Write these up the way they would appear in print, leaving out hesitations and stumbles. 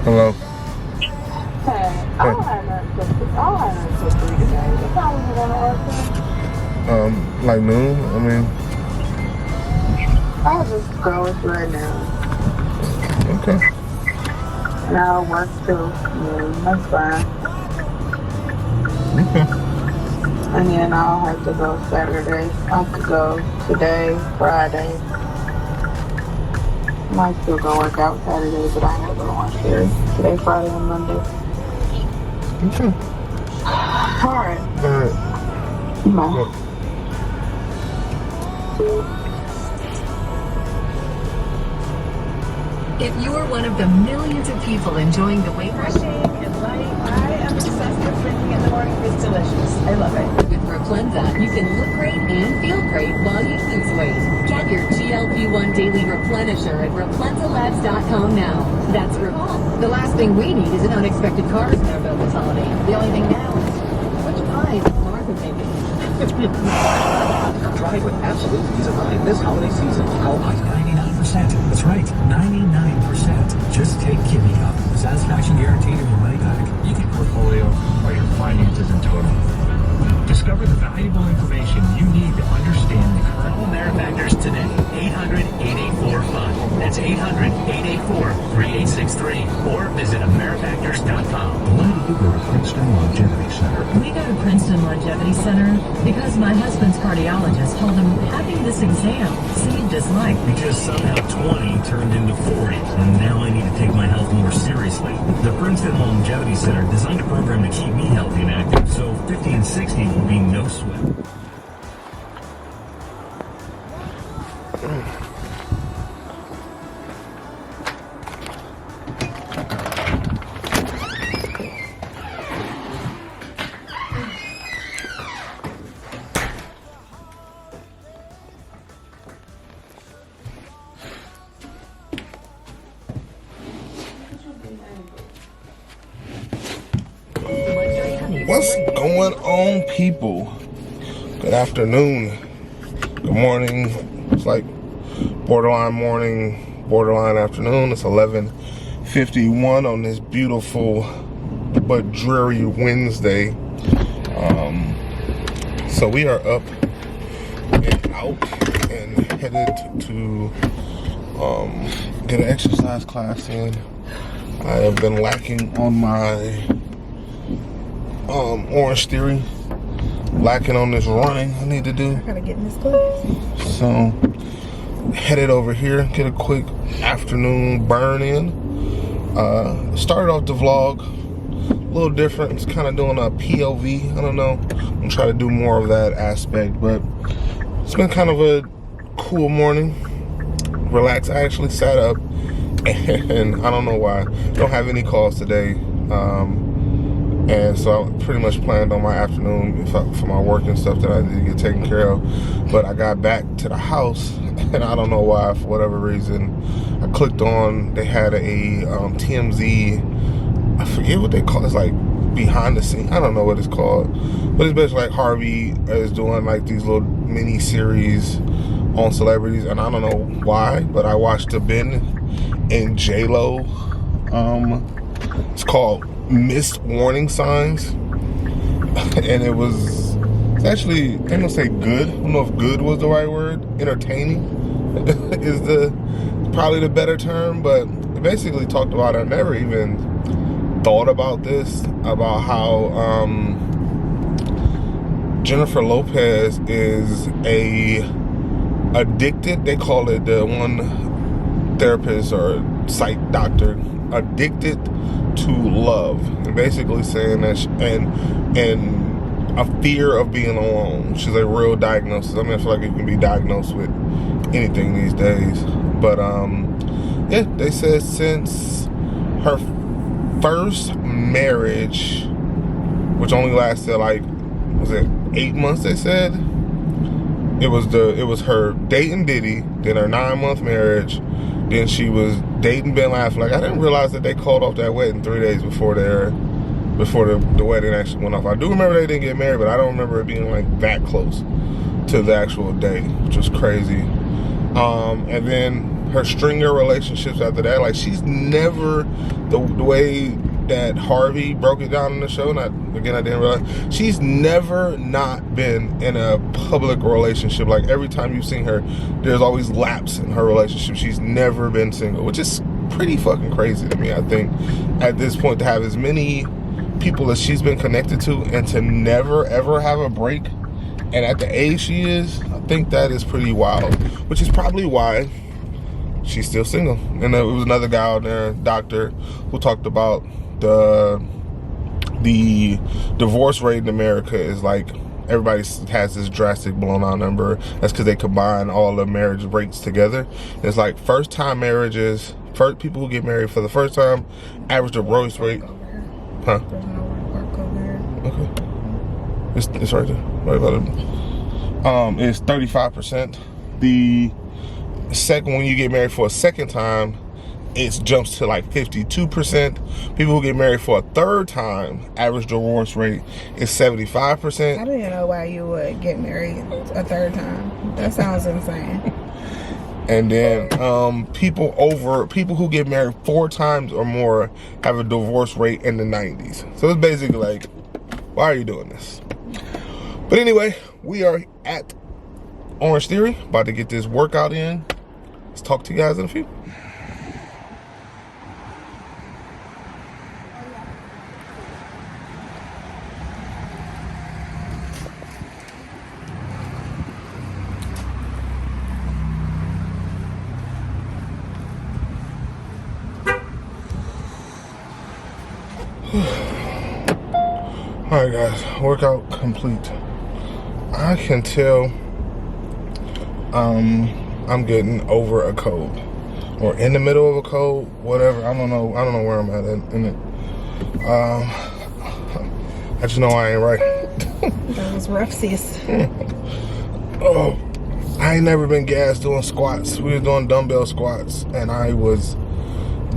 Hello. Hey, I'll have that for 3 today. What time is it gonna open? Like noon. I mean, I'll just go with right now. okay. And I'll work till noon. That's fine. Okay. And then I'll have to go Saturday. I could go today, Friday. Might still go work out Saturday, but I have to watch there. Today, Friday, and Monday. Okay. Alright. Alright. Bye. If you're one of the millions of people enjoying the wait Refreshing and light. I am obsessed with drinking in the morning. It's delicious. I love it. with Replenza, you can look great and feel great while you lose weight. Get your GLP-1 daily replenisher at Replenzalabs.com now. That's the last thing we need is an unexpected car in our bill this holiday. The only thing now is which pie is Martha making? Try it with absolute peace of mind this holiday season. Call 99%. That's right, 99%. Just take Kidney Cup. Satisfaction guaranteed in your money back. You can portfolio or your finances in total. Discover the valuable information you need to understand the current AmeriFactors today. 800-884-FUN. That's 800-884-3863. Or visit AmeriFactors.com. Why do you go to Princeton Longevity Center? We go to Princeton Longevity Center because my husband's cardiologist told him having this exam saved his life. Because somehow 20 turned into 40, and now I need to take my health more seriously. The Princeton Longevity Center designed a program to keep me healthy and active, so 50 and 60 will be no sweat. What's going on, people? Good afternoon. Good morning. It's like borderline morning, borderline afternoon. It's 11:51 on this beautiful but dreary Wednesday. So we are up and out and headed to get an exercise class in. I have been lacking on my Orange Theory, lacking on this running I need to do. I gotta get in this class. So headed over here, get a quick afternoon burn in. Started off the vlog a little different. It's kind of doing a POV. I don't know. I'm gonna try to do more of that aspect, but it's been kind of a cool morning. Relaxed. I actually sat up and I don't know why. Don't have any calls today. And so I pretty much planned on my afternoon for my work and stuff that I need to get taken care of. But I got back to the house, and I don't know why, for whatever reason, I clicked on, they had a TMZ, I forget what they call it, it's like behind the scenes, I don't know what it's called. But it's basically like Harvey is doing like these little mini series on celebrities, and I don't know why, but I watched the Ben and J-Lo, it's called Missed Warning Signs, and it's actually, I'm gonna say good. I don't know if good was the right word. Entertaining is probably the better term, but it basically talked about, I never even thought about this, about how Jennifer Lopez is addicted, they call it, the one therapist or psych doctor, addicted to love, and basically saying that and a fear of being alone. She's a real diagnosis. I mean, I feel like you can be diagnosed with anything these days, but yeah, they said since her first marriage, which only lasted like, was it 8 months, they said, it was her dating Diddy, then her 9-month marriage, then she was dating Ben Affleck. I didn't realize that they called off that wedding 3 days before the wedding actually went off. I do remember they didn't get married, but I don't remember it being like that close to the actual day, which was crazy. And then her stringer relationships after that. Like, she's never, the way that Harvey broke it down in the show, I didn't realize, she's never not been in a public relationship. Like, every time you've seen her, there's always lapse in her relationship. She's never been single, which is pretty fucking crazy to me. I think at this point, to have as many people that she's been connected to and to never ever have a break, and at the age she is, I think that is pretty wild, which is probably why she's still single. And there was another guy out there, doctor, who talked about the divorce rate in America is like, everybody has this drastic blown out number. That's because they combine all the marriage rates together. It's like first time marriages, people who get married for the first time, average divorce rate. Huh? There's no work over here. Okay. It's right there. Right about it. It's 35%. The second, when you get married for a second time, it jumps to like 52%. People who get married for a third time, average divorce rate is 75%. I don't even know why you would get married a third time. That sounds insane. And then people who get married 4 times or more have a divorce rate in the 90s. So it's basically like, why are you doing this? But anyway, we are at Orange Theory, about to get this workout in. Let's talk to you guys in a few. Alright guys, workout complete. I can tell I'm getting over a cold, or in the middle of a cold, whatever. I don't know where I'm at in it. I just know I ain't right. That was rough, sis. Oh, I ain't never been gassed doing squats. We were doing dumbbell squats and I was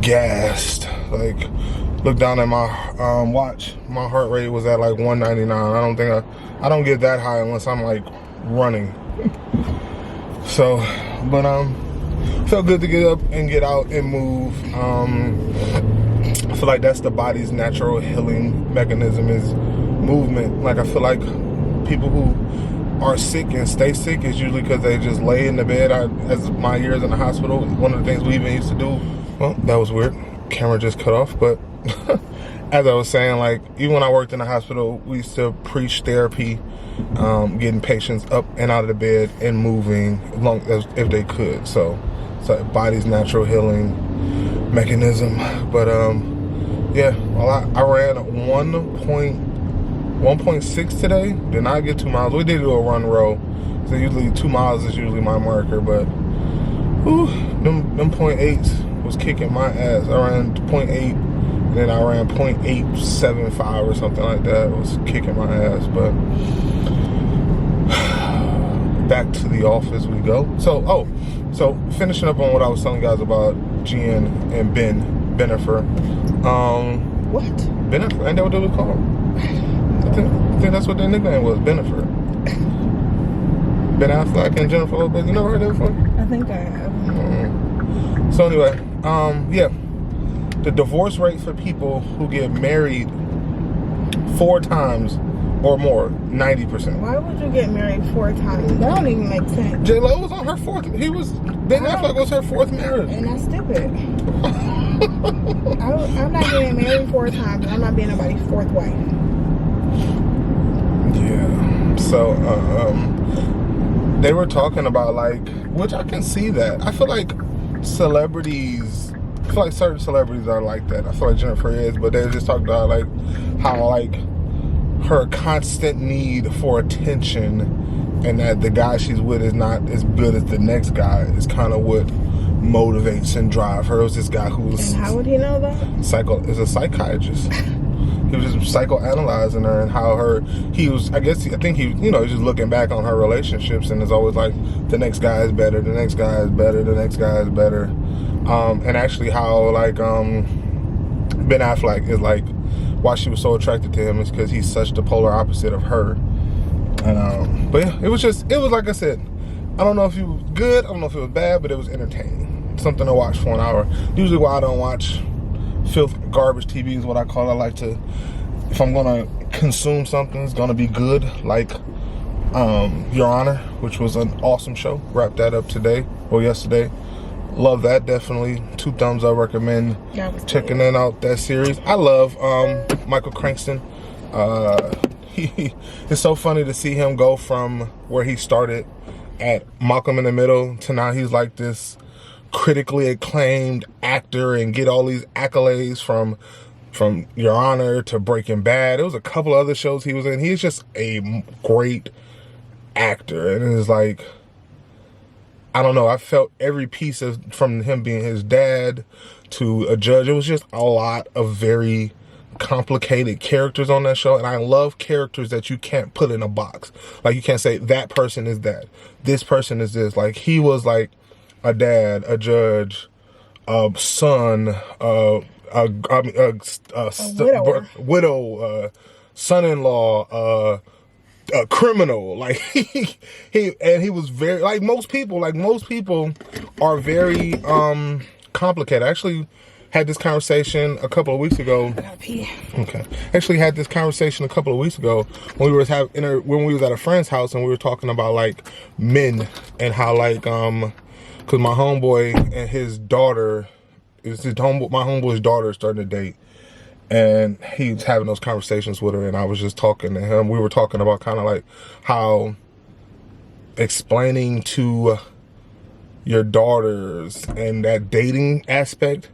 gassed. Like, look down at my watch. My heart rate was at like 199. I don't get that high unless I'm like running. So, but felt good to get up and get out and move. I feel like that's the body's natural healing mechanism, is movement. Like, I feel like people who are sick and stay sick is usually because they just lay in the bed. As my years in the hospital, one of the things we even used to do. Well, that was weird. Camera just cut off, but as I was saying, like, even when I worked in the hospital, we used to preach therapy, getting patients up and out of the bed and moving as long as if they could. So body's natural healing mechanism. But yeah, well, I ran 1.6 today. Did not get 2 miles. We did do a run row, so usually 2 miles is usually my marker. But whew, them 0.8s was kicking my ass. I ran 0.8, and then I ran 0.875 or something like that. It was kicking my ass. But back to the office we go. So finishing up on what I was telling you guys about Jen and Benifer. What? Benifer, ain't that what they was called? I think that's what their nickname was, Benifer. Ben Affleck and Jennifer Lopez. You never heard that before? I think I have. So anyway, yeah, the divorce rate for people who get married 4 times or more, 90%. Why would you get married 4 times? That don't even make sense. J-Lo was on her 4th. Ben Affleck was her 4th marriage. And that's stupid. I'm not getting married 4 times. I'm not being nobody's 4th wife. Yeah. So, they were talking about, like, which I can see that. I feel like certain celebrities are like that. I feel like Jennifer is, but they were just talking about, like, how, like, her constant need for attention and that the guy she's with is not as good as the next guy is kind of what motivates and drives her. It was this guy who was... And how would he know that? Is a psychiatrist. He was just psychoanalyzing her and how I think he was just looking back on her relationships and is always like, the next guy is better, the next guy is better, the next guy is better. And actually how, like, Ben Affleck is like, why she was so attracted to him is because he's such the polar opposite of her. And but yeah, it was like I said, I don't know if it was good, I don't know if it was bad, but it was entertaining. something to watch for an hour. Usually why I don't watch filth garbage TV is what I call it. I like to, if I'm gonna consume something, it's gonna be good, like Your Honor, which was an awesome show. Wrapped that up today or yesterday. Love that, definitely 2 thumbs up. Recommend checking out that series. I love Michael Cranston. It's so funny to see him go from where he started at Malcolm in the Middle to now he's like this critically acclaimed actor and get all these accolades from Your Honor to Breaking Bad. There was a couple other shows he was in. He's just a great actor, and it's like, I don't know, I felt every piece of, from him being his dad to a judge, it was just a lot of very complicated characters on that show. And I love characters that you can't put in a box. Like, you can't say that person is that, this person is this. Like, he was like a dad, a judge, a son, a widow, son-in-law, a criminal. Like, he was very, like most people are very complicated. I actually had this conversation a couple of weeks ago. I gotta pee. Okay. Actually had this conversation a couple of weeks ago when we was at a friend's house, and we were talking about like men and how like because my homeboy and his daughter my homeboy's daughter is starting to date, and he was having those conversations with her, and I was just talking to him. We were talking about kind of like how explaining to your daughters and that dating aspect,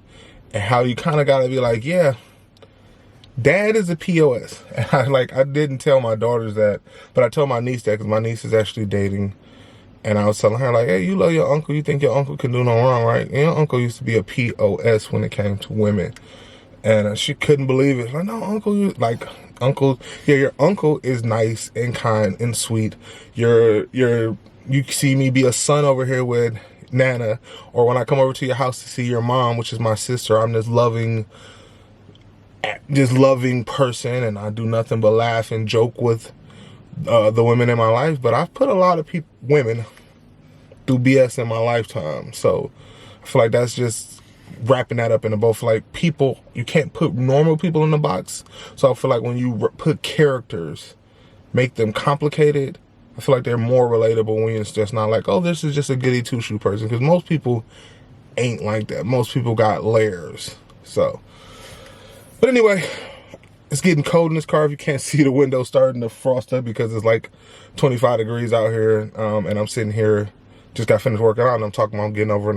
and how you kind of got to be like, yeah, dad is a POS. And I didn't tell my daughters that, but I told my niece that, because my niece is actually dating. And I was telling her, like, hey, you love your uncle. You think your uncle can do no wrong, right? And your uncle used to be a POS when it came to women. And she couldn't believe it. Like, no, uncle, your uncle is nice and kind and sweet. You see me be a son over here with Nana, or when I come over to your house to see your mom, which is my sister, I'm this loving person, and I do nothing but laugh and joke with the women in my life. But I've put a lot of women through BS in my lifetime, so I feel like that's just wrapping that up in a bow. For like people, you can't put normal people in the box. So I feel like when you put characters, make them complicated, I feel like they're more relatable when it's just not like, oh, this is just a goody two-shoe person. Because most people ain't like that. Most people got layers. So, but anyway, it's getting cold in this car. If you can't see the window starting to frost up because it's like 25 degrees out here. And I'm sitting here, just got finished working out, and I'm talking about getting over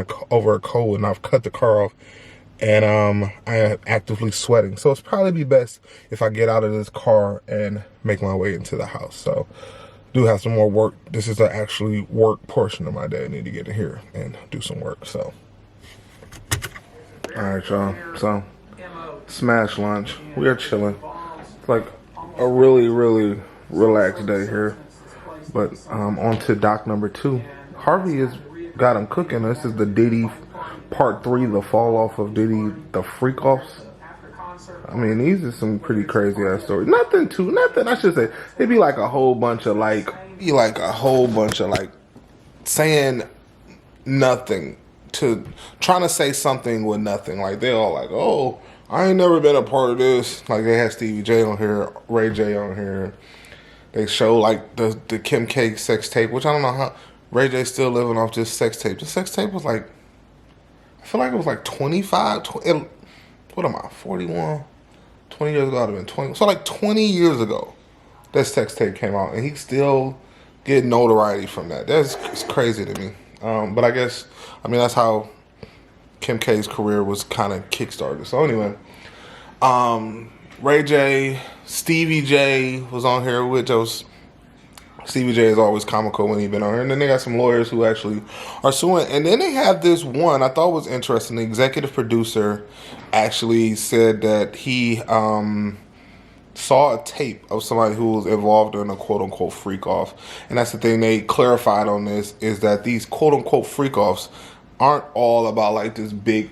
a cold, and I've cut the car off. And I am actively sweating. So it's probably be best if I get out of this car and make my way into the house. So do have some more work. This is the actually work portion of my day. I need to get in here and do some work. So, all right, y'all. So, smash lunch. We are chilling. It's like a really, really relaxed day here. But on to doc number 2. Harvey has got him cooking. This is the Diddy part 3, the fall off of Diddy, the freak offs. I mean, these are some pretty crazy ass stories. Nothing, I should say. It'd be like a whole bunch of saying nothing to trying to say something with nothing. Like, they all like, oh, I ain't never been a part of this. Like, they had Stevie J on here, Ray J on here. They show like the Kim K sex tape, which I don't know how Ray J still living off just sex tape. The sex tape was like, I feel like it was like 25, what am I, 41? 20 years ago, I'd have been 20. So like 20 years ago, that sex tape came out, and he still getting notoriety from that. It's crazy to me. But I guess, I mean, that's how Kim K's career was kind of kickstarted. So anyway, Ray J, Stevie J was on here, which was, Stevie J is always comical when he's been on here. And then they got some lawyers who actually are suing. And then they have this one I thought was interesting. The executive producer actually said that he saw a tape of somebody who was involved in a quote-unquote freak-off. And that's the thing they clarified on this, is that these quote-unquote freak-offs aren't all about like this big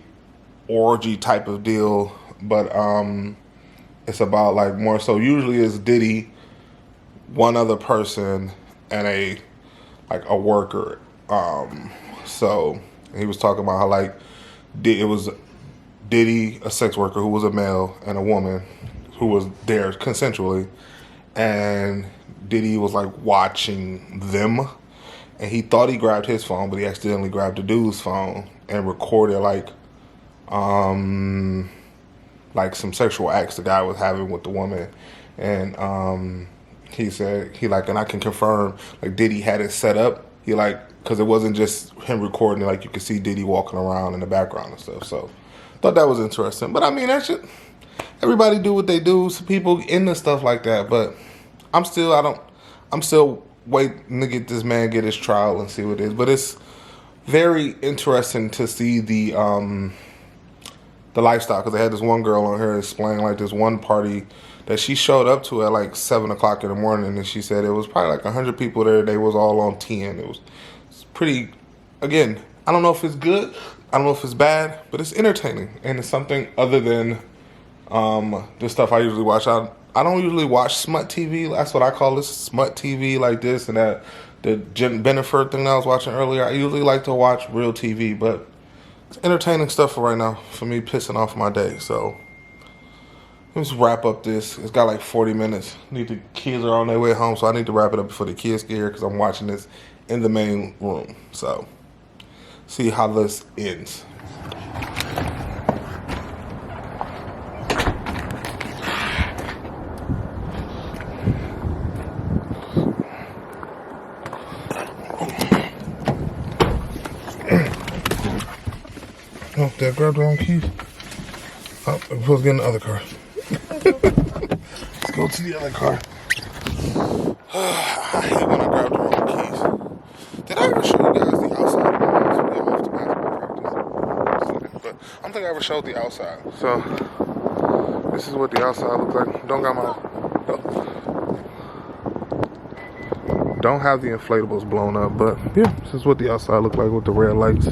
orgy type of deal. But it's about like more so, usually it's Diddy, one other person, and a worker. So he was talking about how like it was Diddy, a sex worker who was a male, and a woman who was there consensually, and Diddy was like watching them, and he thought he grabbed his phone, but he accidentally grabbed the dude's phone and recorded like some sexual acts the guy was having with the woman. And he said and I can confirm, like, Diddy had it set up. He because it wasn't just him recording, like you could see Diddy walking around in the background and stuff. So thought that was interesting. But I mean, that shit, everybody do what they do. Some people into stuff like that, but I'm still waiting to get this man get his trial and see what it is. But it's very interesting to see the lifestyle, because they had this one girl on here explaining like this one party that she showed up to at like 7 o'clock in the morning, and she said it was probably like 100 people there. They was all on 10. It's pretty, again, I don't know if it's good, I don't know if it's bad, but it's entertaining, and it's something other than the stuff I usually watch. I don't usually watch smut TV. That's what I call this, smut TV, like this and that. The Jen Bennifer thing that I was watching earlier. I usually like to watch real TV, but it's entertaining stuff for right now, for me pissing off my day. So let's wrap up this. It's got like 40 minutes. The kids are on their way home, so I need to wrap it up before the kids get here, because I'm watching this in the main room. So see how this ends. Oh, did I grab the wrong keys? Oh, I'm supposed to get in the other car. Let's go to the other car. I hate when I grab the wrong keys. Did I ever show you guys the outside of my house? We off to basketball practice. But I don't think I ever showed the outside. So this is what the outside looks like. Don't have the inflatables blown up, but yeah, this is what the outside looks like with the red lights.